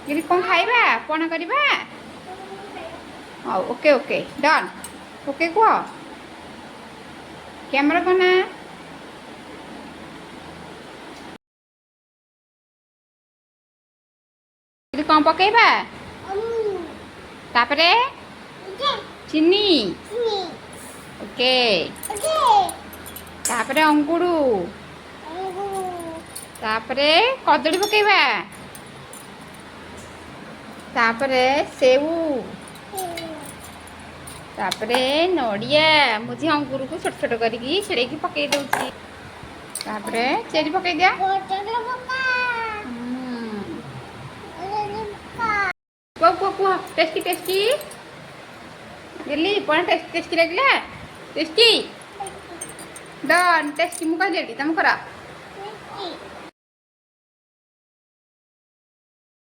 गिरी कौन खाइबा कौन करवा हाँ ओके ओके डन ओके कह कैमरा कना कौन पकेबा तापरे चीनी ओके तापरे अंगुरु तापरे कदली पकेबा तापरे सेऊ तापरे नड़िया मुझे अंगुर को छोट छोट करके छिड़ेकी पकई दूची तापरे चेरी पकई दिया कुआ टेस्टी टेस्टी गेली पण टेस्टी टेस्टी लगला टेस्टी डन टेस्टी मुका जेडी तुम करा